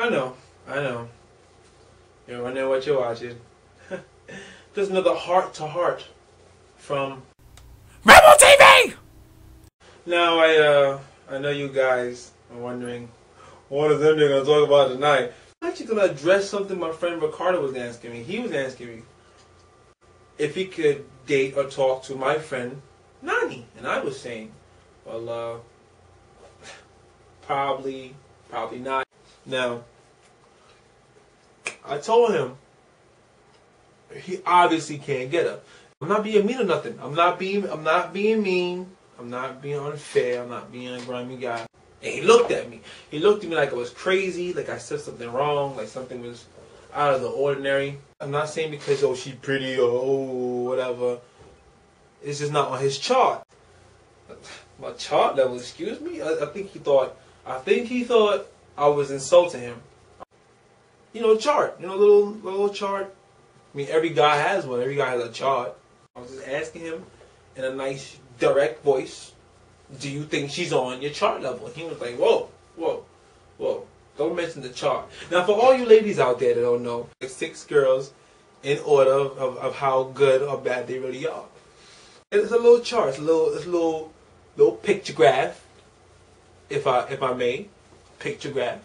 I know. You're wondering what you're watching. There's another heart to heart from Rebel TV. Now I know you guys are wondering, what is them gonna talk about tonight? I'm actually gonna address something my friend Ricardo was asking me. He was asking me if he could date or talk to my friend Nani, and I was saying, well, probably not. Now, I told him he obviously can't get her. I'm not being mean or nothing. I'm not being mean. I'm not being unfair. I'm not being a grimy guy. And he looked at me. He looked at me like I was crazy, like I said something wrong, like something was out of the ordinary. I'm not saying because, oh, she's pretty or, oh, whatever. It's just not on his chart. My chart level, excuse me? I think he thought I was insulting him. You know, chart. You know, little chart. I mean, every guy has one. Every guy has a chart. I was just asking him in a nice, direct voice, do you think she's on your chart level? And he was like, whoa. Don't mention the chart. Now, for all you ladies out there that don't know, there's 6 girls in order of how good or bad they really are. It's a little chart. It's a little picture graph, if I may, picture graph.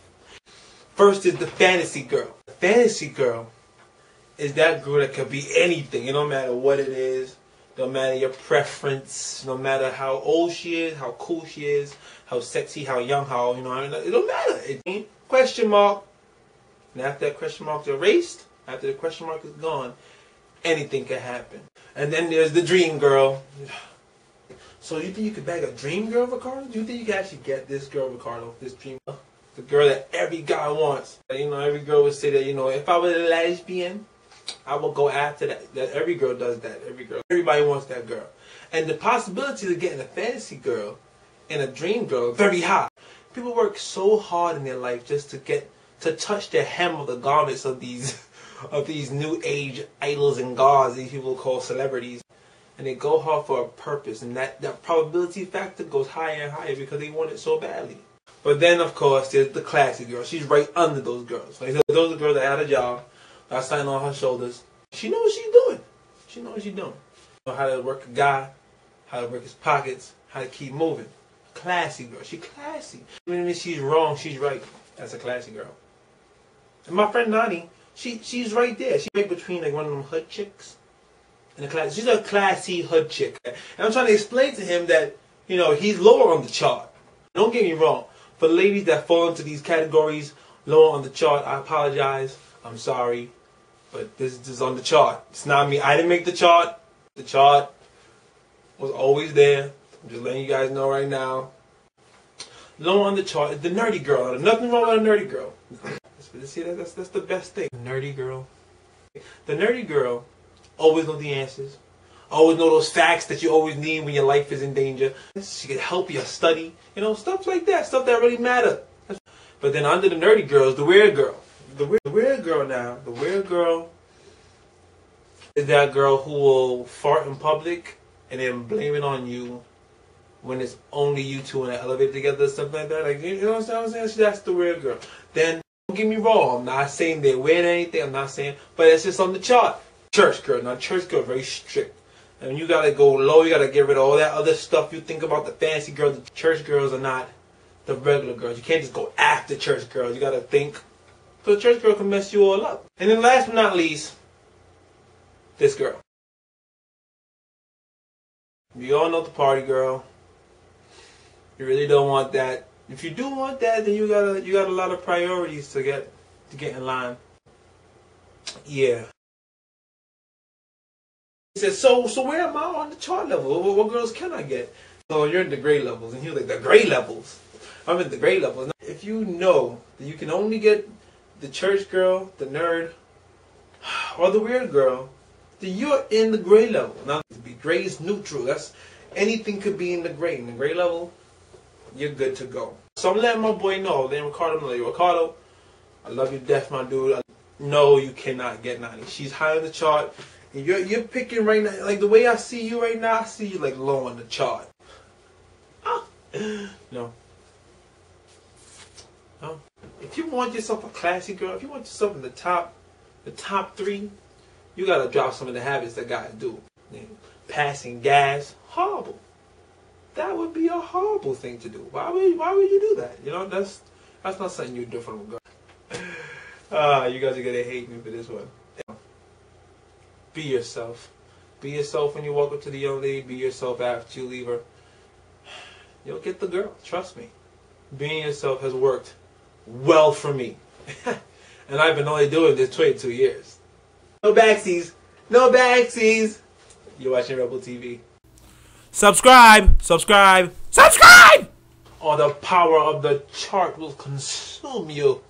First is the fantasy girl. The fantasy girl is that girl that could be anything. It don't matter what it is. No matter your preference, no matter how old she is, how cool she is, how sexy, how young, how, you know, it don't matter. Question mark. And after that question mark is erased, after the question mark is gone, anything can happen. And then there's the dream girl. So you think you could bag a dream girl, Ricardo? Do you think you can actually get this girl, Ricardo? This dream girl? The girl that every guy wants. You know, every girl would say that, you know, if I was a lesbian, I will go after that. That every girl does that. Everybody wants that girl. And the possibility of getting a fantasy girl and a dream girl very high. People work so hard in their life just to touch the hem of the garments of these new age idols and gods these people call celebrities. And they go hard for a purpose, and that probability factor goes higher and higher because they want it so badly. But then, of course, there's the classy girl. She's right under those girls. Like, those are the girls that had a job, got something on her shoulders. She knows what she's doing. She knows what she's doing. Know how to work a guy, how to work his pockets, how to keep moving. Classy girl. She's classy. Even if she's wrong, she's right. That's a classy girl. And my friend Nani, she's right there. She's right between like one of them hood chicks and the class. She's a classy hood chick. And I'm trying to explain to him that, you know, he's lower on the chart. Don't get me wrong. For the ladies that fall into these categories, lower on the chart, I apologize. I'm sorry. But this is on the chart. It's not me. I didn't make the chart. The chart was always there. I'm just letting you guys know right now. Low on the chart is the nerdy girl. There's nothing wrong with a nerdy girl. See, that's the best thing. Nerdy girl. The nerdy girl always knows the answers. Always know those facts that you always need when your life is in danger. She can help you study. You know, stuff like that. Stuff that really matters. But then under the nerdy girl is the weird girl. The weird girl now. The weird girl is that girl who will fart in public and then blame it on you when it's only you two in the elevator together, stuff like that. Like, you know what I'm saying? That's the weird girl. Then, don't get me wrong, I'm not saying they're weird or anything, I'm not saying, but it's just on the chart. Church girl. Now, church girl is very strict. And you gotta go low, you gotta get rid of all that other stuff. You think about the fancy girls, the church girls are not the regular girls. You can't just go after church girls, you gotta think. So the church girl can mess you all up. And then last but not least, this girl. We all know the party girl. You really don't want that. If you do want that, then you got a lot of priorities to get in line. Yeah. He said, so where am I on the chart level? What girls can I get? So you're in the gray levels, and he was like, the gray levels. I'm in the gray levels. Now, if you know that you can only get the church girl, the nerd, or the weird girl, then you're in the gray level. Now, to be gray is neutral. That's anything could be in the gray. In the gray level, you're good to go. So I'm letting my boy know, then Ricardo, I'm like, Ricardo, I love you to death, my dude. No, you cannot get Nani. She's high on the chart. And you're picking right now, like the way I see you right now, I see you like low on the chart. No. No. If if you want yourself a classy girl, if you want yourself in the top 3, you gotta drop some of the habits that guys do. You know, passing gas, horrible. That would be a horrible thing to do. Why would you do that? You know, that's not something you do from a girl. You guys are gonna hate me for this one. Be yourself. Be yourself when you walk up to the young lady. Be yourself after you leave her. You'll get the girl. Trust me. Being yourself has worked well for me. And I've been only doing this 22 years. No backsies. No backsies. You're watching Rebel TV. Subscribe. Subscribe. Subscribe! Or the power of the chart will consume you.